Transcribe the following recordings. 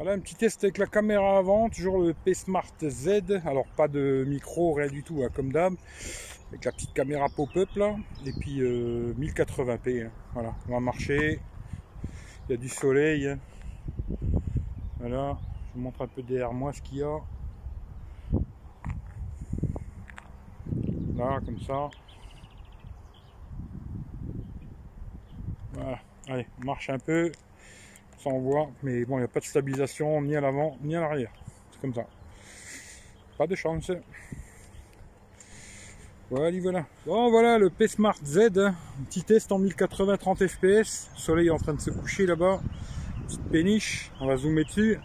Voilà un petit test avec la caméra avant, toujours le P-Smart Z, alors pas de micro, rien du tout, hein, comme d'hab, avec la petite caméra pop-up là, et puis 1080p, hein. Voilà, on va marcher, il y a du soleil, hein. Voilà, je vous montre un peu derrière moi ce qu'il y a, là, comme ça, voilà, allez, on marche un peu, ça on voit, mais bon, il n'y a pas de stabilisation ni à l'avant ni à l'arrière, c'est comme ça, pas de chance. Voilà. Bon voilà le P-Smart Z, hein. Un petit test en 1080 30 fps. Le soleil est en train de se coucher là-bas. Petite péniche, on va zoomer dessus.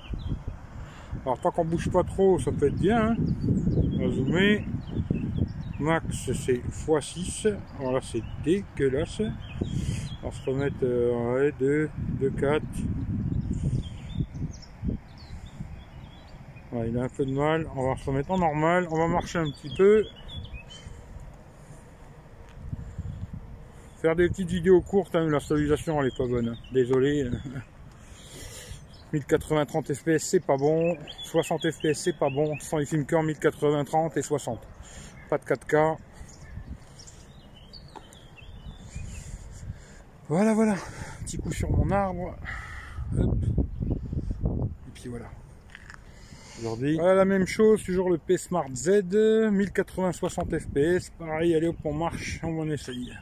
Alors tant qu'on bouge pas trop, ça peut être bien, hein. On va zoomer. Max c'est x6. Voilà, c'est dégueulasse. On va se remettre ouais, 2, 4. Ouais, il a un peu de mal. On va se remettre en normal. On va marcher un petit peu. Faire des petites vidéos courtes, hein, la stabilisation elle est pas bonne, hein. Désolé. 1080 30 fps c'est pas bon, 60 fps c'est pas bon, ce sont les films qu'en 1080 30 et 60. Pas de 4K. Voilà. Petit coup sur mon arbre. Hop. Et puis voilà. Aujourd'hui, voilà la même chose, toujours le P-Smart Z, 1080 60 fps. Pareil, allez hop, on marche, on en essaye.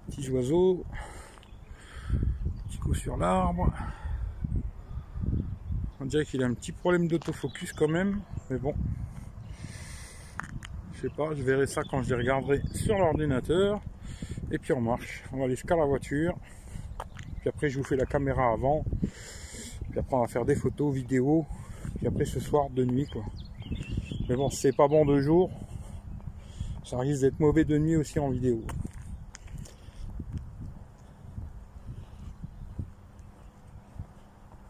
Petits oiseaux. Petit coup sur l'arbre. On dirait qu'il a un petit problème d'autofocus quand même, mais bon. Je sais pas, je verrai ça quand je les regarderai sur l'ordinateur. Et puis on marche, on va aller jusqu'à la voiture. Puis après je vous fais la caméra avant. Puis après on va faire des photos, vidéos. Puis après ce soir de nuit quoi. Mais bon, c'est pas bon de jour. Ça risque d'être mauvais de nuit aussi en vidéo.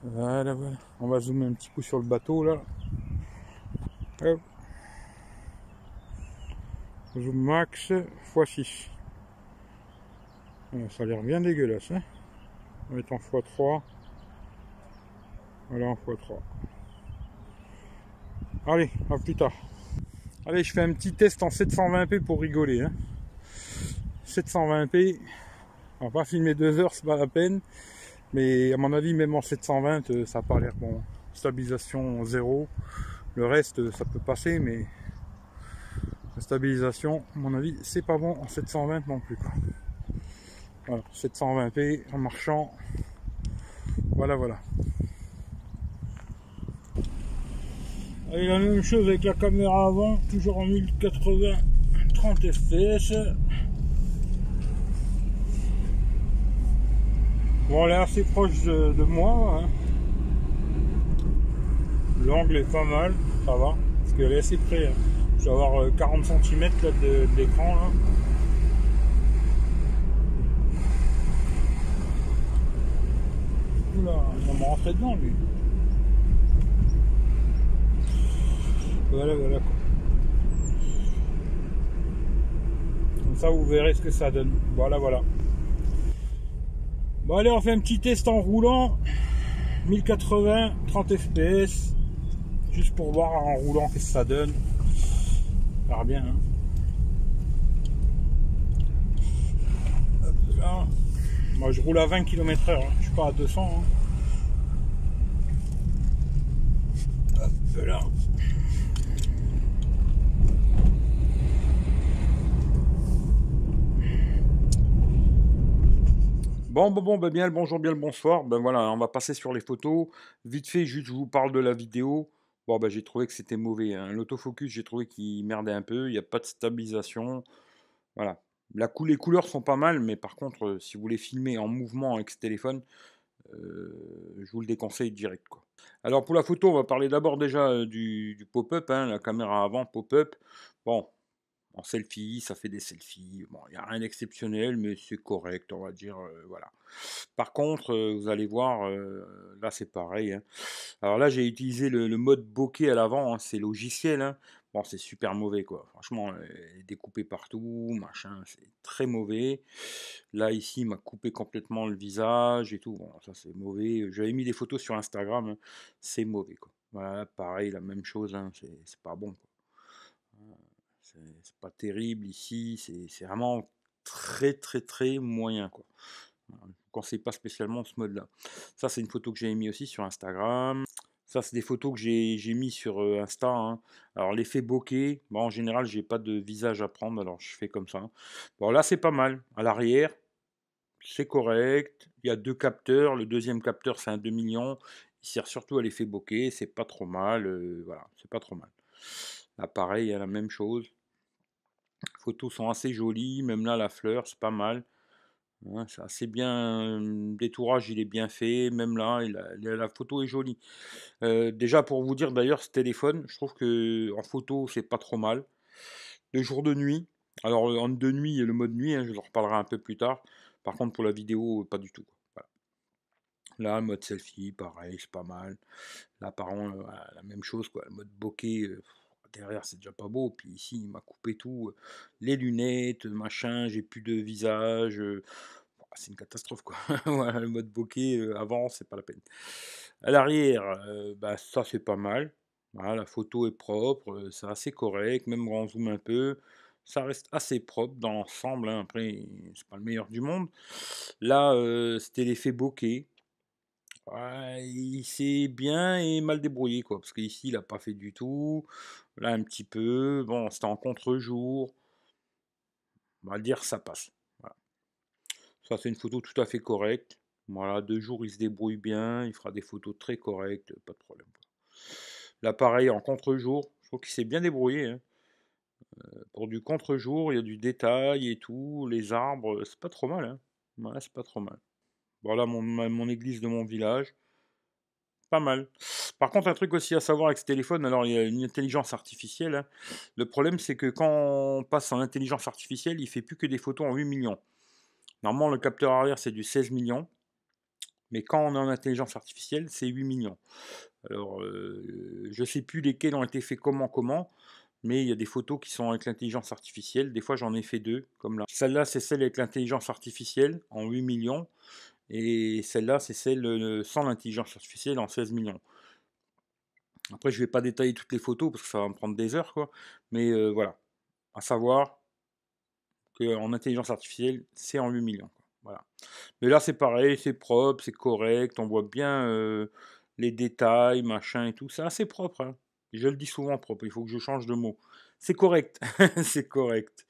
Voilà. On va zoomer un petit coup sur le bateau là. Hop. Zoom max x6. Ça a l'air bien dégueulasse, hein. On va être en x3. Voilà, en x3. Allez, à plus tard. Allez, je fais un petit test en 720p pour rigoler, hein. 720p. On va pas filmer 2 heures, c'est pas la peine. Mais à mon avis, même en 720, ça n'a pas l'air bon. Stabilisation 0. Le reste, ça peut passer, mais la stabilisation, à mon avis, c'est pas bon en 720 non plus, quoi. Voilà, 720p en marchant. Voilà. Et la même chose avec la caméra avant, toujours en 1080 30 fps. Bon, elle est assez proche de moi, hein. L'angle est pas mal, ça va, parce qu'elle est assez près, hein. Je dois avoir 40 cm là, de l'écran là. Oula, il va me rentrer dedans lui. Voilà quoi. Comme ça vous verrez ce que ça donne. Voilà. Bon allez, on fait un petit test en roulant. 1080 30 fps. Juste pour voir en roulant qu'est-ce que ça donne. Ça a l'air bien, hein. Hop là. Moi je roule à 20 km/h, hein. Je suis pas à 200, hein. Hop là. Bon, ben bien le bonjour, bien le bonsoir. Ben voilà, on va passer sur les photos. Vite fait, juste je vous parle de la vidéo. Bon, ben j'ai trouvé que c'était mauvais, hein. L'autofocus, j'ai trouvé qu'il merdait un peu. Il n'y a pas de stabilisation. Voilà. Les couleurs sont pas mal, mais par contre, si vous voulez filmer en mouvement avec ce téléphone, je vous le déconseille direct, quoi. Alors pour la photo, on va parler d'abord déjà du pop-up, hein, la caméra avant pop-up. Bon, en selfie, ça fait des selfies. Bon, il n'y a rien d'exceptionnel, mais c'est correct, on va dire. Voilà. Par contre, vous allez voir, là c'est pareil, hein. Alors là, j'ai utilisé le mode bokeh à l'avant, hein, c'est logiciel, hein. Bon, c'est super mauvais, quoi. Franchement, elle est découpée partout, machin, c'est très mauvais. Là, ici, il m'a coupé complètement le visage et tout. Bon, ça, c'est mauvais. J'avais mis des photos sur Instagram, hein, c'est mauvais, quoi. Voilà, pareil, la même chose, hein, c'est pas bon, quoi. C'est pas terrible ici, c'est vraiment très, très, très moyen, quoi. Voilà, je ne conseille pas spécialement ce mode-là. Ça, c'est une photo que j'ai mis aussi sur Instagram. Ça, c'est des photos que j'ai mis sur Insta, hein. Alors, l'effet bokeh, bon, en général, j'ai pas de visage à prendre, alors je fais comme ça. Bon, là, c'est pas mal. À l'arrière, c'est correct. Il y a deux capteurs. Le deuxième capteur, c'est un 2 millions. Il sert surtout à l'effet bokeh. C'est pas trop mal. Voilà, c'est pas trop mal. Là, pareil, il y a la même chose. Les photos sont assez jolies. Même là, la fleur, c'est pas mal. Ouais, c'est assez bien, le détourage, il est bien fait, même là, la photo est jolie. Déjà pour vous dire d'ailleurs ce téléphone, je trouve que en photo, c'est pas trop mal. De jour, de nuit, alors, en de nuit, il y a le mode nuit, hein, je vous en reparlerai un peu plus tard. Par contre pour la vidéo, pas du tout, quoi. Voilà. Là, mode selfie, pareil, c'est pas mal. Là, par contre, la même chose, quoi, le mode bokeh, derrière, c'est déjà pas beau. Puis ici, il m'a coupé tout, les lunettes, machin, j'ai plus de visage, c'est une catastrophe, quoi. Voilà, le mode bokeh, avant, c'est pas la peine. À l'arrière, bah, ça, c'est pas mal. Voilà, la photo est propre, c'est assez correct, même quand on zoome un peu, ça reste assez propre dans l'ensemble, hein. Après, c'est pas le meilleur du monde. Là, c'était l'effet bokeh. Ouais, il s'est bien et mal débrouillé, quoi, parce qu'ici, il a pas fait du tout. Là, un petit peu. Bon, c'était en contre-jour. On va dire ça passe. Voilà. Ça, c'est une photo tout à fait correcte. Voilà, 2 jours, il se débrouille bien, il fera des photos très correctes, pas de problème, quoi. Là, pareil, en contre-jour, je trouve qu'il s'est bien débrouillé, hein. Pour du contre-jour, il y a du détail et tout, les arbres, c'est pas trop mal, hein. Ouais, c'est pas trop mal. Voilà mon église de mon village. Pas mal. Par contre, un truc aussi à savoir avec ce téléphone, alors il y a une intelligence artificielle, hein. Le problème, c'est que quand on passe en intelligence artificielle, il fait plus que des photos en 8 millions. Normalement, le capteur arrière, c'est du 16 millions, mais quand on est en intelligence artificielle, c'est 8 millions. Alors, je sais plus lesquels ont été faits comment, mais il y a des photos qui sont avec l'intelligence artificielle. Des fois, j'en ai fait 2, comme là. Celle-là, c'est celle avec l'intelligence artificielle en 8 millions, et celle-là, c'est celle, sans l'intelligence artificielle en 16 millions. Après, je vais pas détailler toutes les photos parce que ça va me prendre des heures, quoi. Mais voilà, à savoir qu'en intelligence artificielle, c'est en 8 millions, quoi. Voilà. Mais là, c'est pareil, c'est propre, c'est correct, on voit bien les détails, machin et tout. C'est assez propre, hein. Je le dis souvent propre, il faut que je change de mot. C'est correct, c'est correct.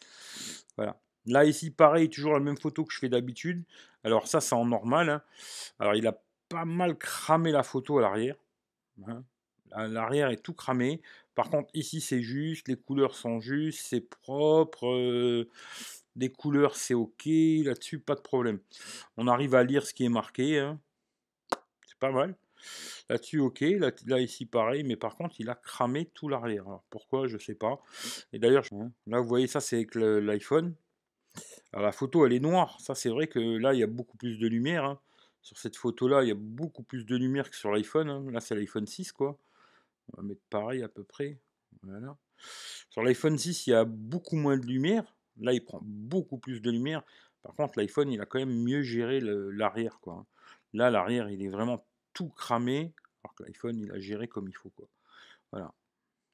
Voilà. Là, ici, pareil, toujours la même photo que je fais d'habitude. Alors ça, c'est en normal, hein. Alors, il a pas mal cramé la photo à l'arrière, hein. L'arrière est tout cramé. Par contre, ici, c'est juste, les couleurs sont justes, c'est propre, les couleurs, c'est OK, là-dessus, pas de problème. On arrive à lire ce qui est marqué, hein, c'est pas mal. Là-dessus, OK, là, ici, pareil, mais par contre, il a cramé tout l'arrière. Alors pourquoi, je sais pas. Et d'ailleurs, hein, là, vous voyez, ça, c'est avec l'iPhone. Alors la photo, elle est noire. Ça, c'est vrai que là, il y a beaucoup plus de lumière, hein. Sur cette photo-là, il y a beaucoup plus de lumière que sur l'iPhone, hein. Là, c'est l'iPhone 6, quoi. On va mettre pareil à peu près. Voilà. Sur l'iPhone 6, il y a beaucoup moins de lumière. Là, il prend beaucoup plus de lumière. Par contre, l'iPhone, il a quand même mieux géré l'arrière, quoi. Là, l'arrière, il est vraiment tout cramé, alors que l'iPhone, il a géré comme il faut, quoi. Voilà.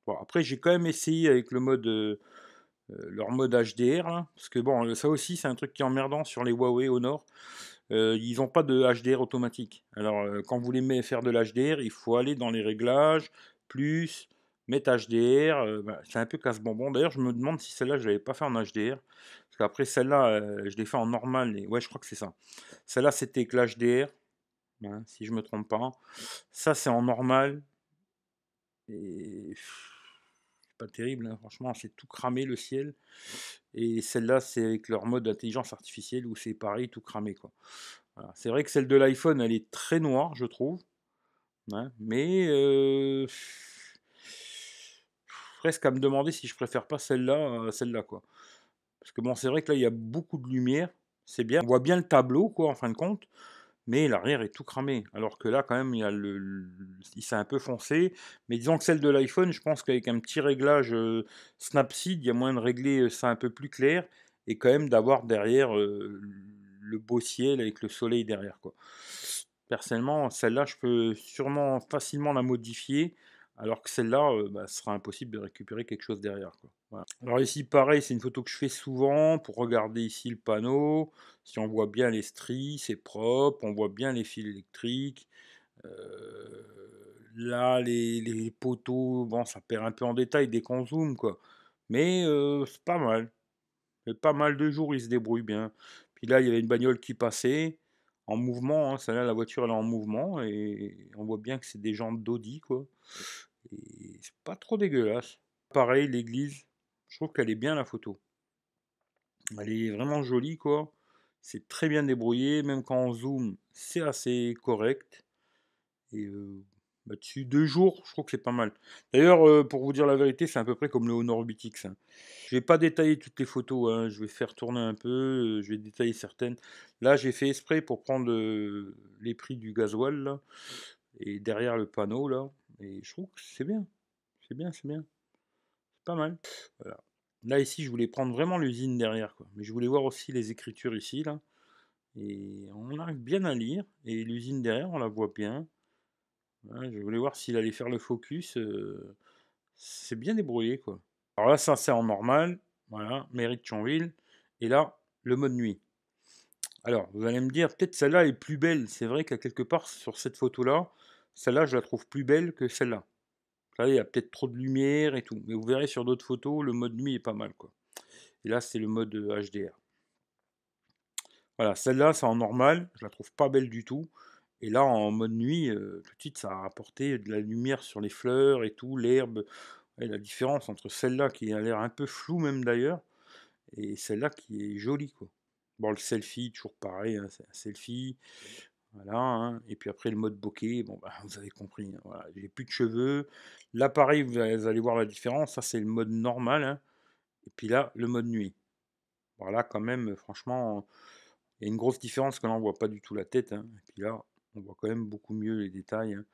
Bon, après, j'ai quand même essayé avec le mode, leur mode HDR, là, parce que bon, ça aussi, c'est un truc qui est emmerdant sur les Huawei Honor. Ils n'ont pas de HDR automatique. Alors, quand vous voulez faire de l'HDR, il faut aller dans les réglages, plus, mettre HDR. Bah, c'est un peu casse-bonbon. D'ailleurs, je me demande si celle-là, je ne l'avais pas fait en HDR. Parce qu'après, celle-là, je l'ai fait en normal. Ouais, je crois que c'est ça. Celle-là, c'était avec l'HDR, hein, si je ne me trompe pas. Ça, c'est en normal. Et c'est pas terrible, hein, franchement, c'est tout cramé le ciel. Et celle-là, c'est avec leur mode d'intelligence artificielle où c'est pareil, tout cramé, quoi. Voilà. C'est vrai que celle de l'iPhone, elle est très noire, je trouve, hein, mais presque à me demander si je préfère pas celle-là à celle-là, quoi. Parce que bon, c'est vrai que là, il y a beaucoup de lumière, c'est bien. On voit bien le tableau, quoi, en fin de compte, mais l'arrière est tout cramé. Alors que là, quand même, il y a il s'est un peu foncé. Mais disons que celle de l'iPhone, je pense qu'avec un petit réglage Snapseed, il y a moyen de régler ça un peu plus clair et quand même d'avoir derrière le beau ciel avec le soleil derrière, quoi. Personnellement, celle-là, je peux sûrement facilement la modifier, alors que celle-là, bah, ce sera impossible de récupérer quelque chose derrière, quoi. Voilà. Alors ici, pareil, c'est une photo que je fais souvent pour regarder ici le panneau. Si on voit bien les stries, c'est propre, on voit bien les fils électriques. Là, les poteaux, bon, ça perd un peu en détail dès qu'on zoome, quoi. Mais c'est pas mal. C'est pas mal de jours, il se débrouille bien. Puis là, il y avait une bagnole qui passait en mouvement, hein. Celle-là, la voiture, elle est en mouvement et on voit bien que c'est des jantes d'Audi, quoi. Et c'est pas trop dégueulasse. Pareil, l'église, je trouve qu'elle est bien la photo. Elle est vraiment jolie, quoi. C'est très bien débrouillé, même quand on zoome, c'est assez correct. Et dessus 2 jours, je trouve que c'est pas mal. D'ailleurs, pour vous dire la vérité, c'est à peu près comme le Honor 8X, hein. Je vais pas détailler toutes les photos, hein, je vais faire tourner un peu, je vais détailler certaines. Là, j'ai fait exprès pour prendre, les prix du gasoil là et derrière le panneau là et je trouve que c'est bien. C'est bien, c'est bien. C'est pas mal. Voilà. Là, ici, je voulais prendre vraiment l'usine derrière, quoi. Mais je voulais voir aussi les écritures ici, là. Et on arrive bien à lire. Et l'usine derrière, on la voit bien. Ouais, je voulais voir s'il allait faire le focus. C'est bien débrouillé, quoi. Alors là, ça, c'est en normal. Voilà, mairie de Thionville. Et là, le mode nuit. Alors, vous allez me dire, peut-être celle-là est plus belle. C'est vrai qu'à quelque part, sur cette photo-là, celle-là, je la trouve plus belle que celle-là. Là, il y a peut-être trop de lumière et tout. Mais vous verrez sur d'autres photos, le mode nuit est pas mal, quoi. Et là, c'est le mode HDR. Voilà, celle-là, c'est en normal. Je la trouve pas belle du tout. Et là, en mode nuit, tout de suite, ça a apporté de la lumière sur les fleurs et tout, l'herbe. Ouais, la différence entre celle-là, qui a l'air un peu floue même d'ailleurs, et celle-là qui est jolie, quoi. Bon, le selfie, toujours pareil, hein, c'est un selfie. Voilà, hein. Et puis après, le mode bokeh, bon, bah, vous avez compris, hein, voilà, j'ai plus de cheveux. Là, pareil, vous allez voir la différence. Ça, c'est le mode normal, hein. Et puis là, le mode nuit. Voilà, quand même, franchement, il y a une grosse différence que là, on voit pas du tout la tête, hein. Et puis là, on voit quand même beaucoup mieux les détails, hein.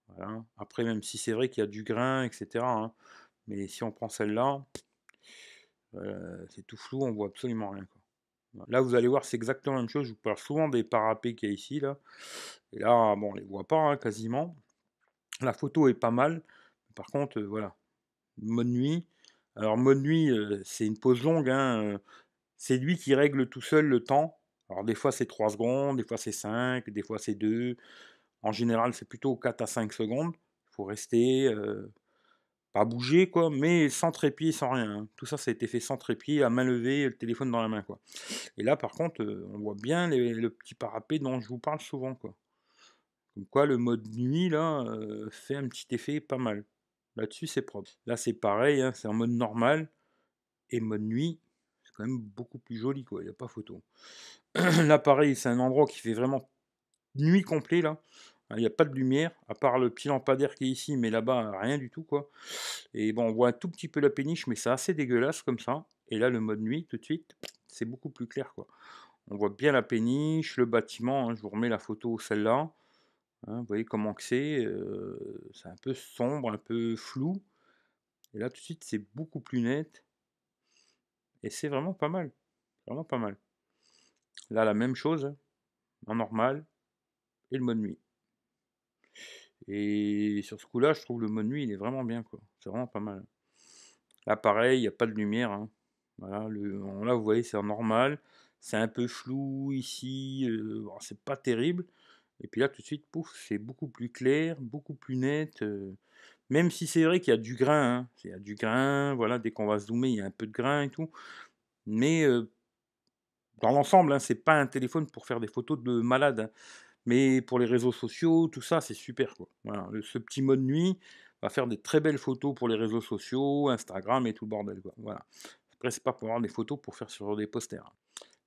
Voilà. Après, même si c'est vrai qu'il y a du grain, etc., hein, mais si on prend celle-là, c'est tout flou, on voit absolument rien, quoi. Là, vous allez voir, c'est exactement la même chose. Je vous parle souvent des parapets qu'il y a ici, là. Et là, bon, on les voit pas, hein, quasiment. La photo est pas mal. Par contre, voilà, mode nuit. Alors, mode nuit, c'est une pause longue, hein, c'est lui qui règle tout seul le temps. Alors, des fois, c'est 3 secondes, des fois, c'est 5, des fois, c'est 2. En général, c'est plutôt 4 à 5 secondes. Il faut rester, pas bouger, quoi, mais sans trépied, sans rien, hein. Tout ça, ça a été fait sans trépied, à main levée, le téléphone dans la main, quoi. Et là, par contre, on voit bien le petit parapet dont je vous parle souvent, quoi. Comme quoi, le mode nuit, là, fait un petit effet pas mal. Là-dessus, c'est propre. Là, c'est pareil, hein, c'est en mode normal. Et mode nuit, c'est quand même beaucoup plus joli, quoi. Il n'y a pas photo. Là, pareil, c'est un endroit qui fait vraiment nuit complet, là. Il n'y a pas de lumière, à part le petit lampadaire qui est ici, mais là-bas, rien du tout, quoi. Et bon, on voit un tout petit peu la péniche, mais c'est assez dégueulasse comme ça. Et là, le mode nuit, tout de suite, c'est beaucoup plus clair, quoi. On voit bien la péniche, le bâtiment, hein, je vous remets la photo, celle-là. Hein, vous voyez comment que c'est un peu sombre, un peu flou. Et là, tout de suite, c'est beaucoup plus net. Et c'est vraiment pas mal. Vraiment pas mal. Là, la même chose, hein, en normal et le mode nuit. Et sur ce coup-là, je trouve le mode nuit, il est vraiment bien, quoi. C'est vraiment pas mal. Là, pareil, il n'y a pas de lumière, hein. Voilà, là, vous voyez, c'est en normal. C'est un peu flou ici. Bon, c'est pas terrible. Et puis là, tout de suite, pouf, c'est beaucoup plus clair, beaucoup plus net. Même si c'est vrai qu'il y a du grain, hein. Il y a du grain, voilà, dès qu'on va zoomer, il y a un peu de grain et tout. Mais dans l'ensemble, hein, c'est pas un téléphone pour faire des photos de malade, hein. Mais pour les réseaux sociaux, tout ça, c'est super, quoi. Voilà, ce petit mode nuit va faire des très belles photos pour les réseaux sociaux, Instagram et tout le bordel, quoi. Voilà. Après, c'est pas pour avoir des photos pour faire sur des posters.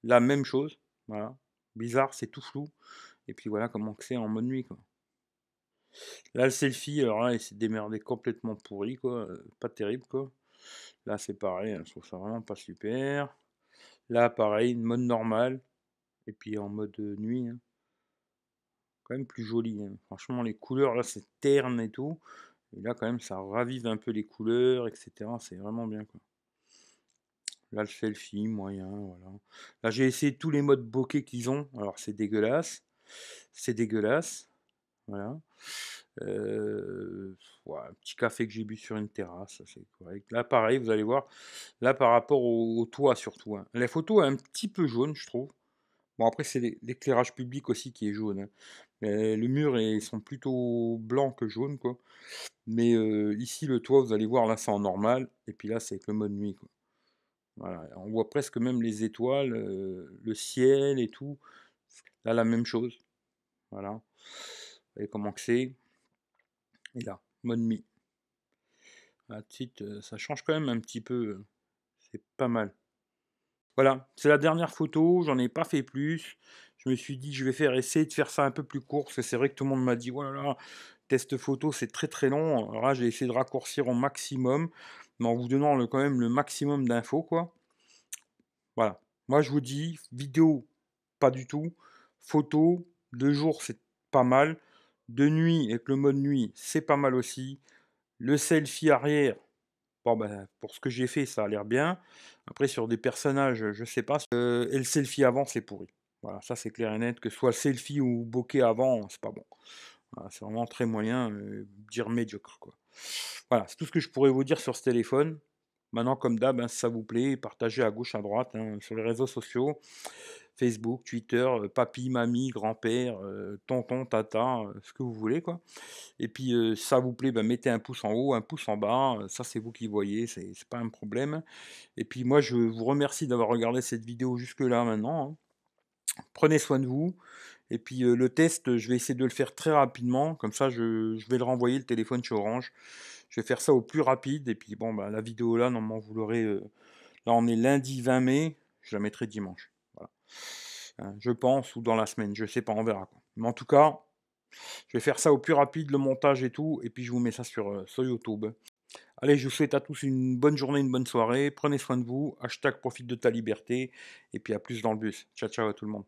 La même chose, voilà. Bizarre, c'est tout flou. Et puis voilà comment que c'est en mode nuit, quoi. Là, le selfie, alors là, il s'est démerdé complètement pourri, quoi. Pas terrible, quoi. Là, c'est pareil, hein, je trouve ça vraiment pas super. Là, pareil, mode normal. Et puis en mode nuit, hein. quand même plus joli, hein. Franchement, les couleurs, là, c'est terne et tout. Et là, quand même, ça ravive un peu les couleurs, etc. C'est vraiment bien, quoi. Là, le selfie, moyen, voilà. Là, j'ai essayé tous les modes bokeh qu'ils ont. Alors, c'est dégueulasse. C'est dégueulasse. Voilà. Ouais, un petit café que j'ai bu sur une terrasse, ça c'est correct. Là, pareil, vous allez voir. Là, par rapport au toit, surtout, hein. La photo est un petit peu jaune, je trouve. Bon, après, c'est l'éclairage public aussi qui est jaune, hein. Le mur, ils sont plutôt blancs que jaunes, quoi. Mais ici, le toit, vous allez voir, là, c'est en normal. Et puis là, c'est avec le mode nuit, quoi. Voilà, on voit presque même les étoiles, le ciel et tout. Là, la même chose. Voilà. Vous voyez comment que c'est. Et là, mode nuit. À titre, ça change quand même un petit peu. C'est pas mal. Voilà, c'est la dernière photo, j'en ai pas fait plus. Je me suis dit, je vais essayer de faire ça un peu plus court, parce que c'est vrai que tout le monde m'a dit, voilà, test photo, c'est très très long. Alors là, j'ai essayé de raccourcir au maximum, mais en vous donnant quand même le maximum d'infos, quoi. Voilà. Moi, je vous dis, vidéo, pas du tout. Photo, de jour, c'est pas mal. De nuit, avec le mode nuit, c'est pas mal aussi. Le selfie arrière, bon, ben, pour ce que j'ai fait, ça a l'air bien. Après, sur des personnages, je sais pas. Et le selfie avant, c'est pourri. Voilà, ça c'est clair et net. Que ce soit selfie ou bokeh avant, c'est pas bon. Voilà, c'est vraiment très moyen, dire médiocre, quoi. Voilà, c'est tout ce que je pourrais vous dire sur ce téléphone. Maintenant, comme d'hab, hein, si ça vous plaît, partagez à gauche, à droite, hein, sur les réseaux sociaux, Facebook, Twitter, papy, mamie, grand-père, tonton, tata, ce que vous voulez, quoi. Et puis, si ça vous plaît, bah, mettez un pouce en haut, un pouce en bas, ça c'est vous qui voyez, c'est pas un problème. Et puis moi, je vous remercie d'avoir regardé cette vidéo jusque-là maintenant, hein. Prenez soin de vous. Et puis le test, je vais essayer de le faire très rapidement, comme ça je vais le renvoyer le téléphone chez Orange. Je vais faire ça au plus rapide. Et puis bon, bah, la vidéo là, normalement vous l'aurez. Là, on est lundi 20 mai, je la mettrai dimanche. Voilà. Hein, je pense, ou dans la semaine, je sais pas, on verra, quoi. Mais en tout cas, je vais faire ça au plus rapide, le montage et tout, et puis je vous mets ça sur YouTube. Allez, je vous souhaite à tous une bonne journée, une bonne soirée. Prenez soin de vous. Hashtag profite de ta liberté. Et puis à plus dans le bus. Ciao, ciao à tout le monde.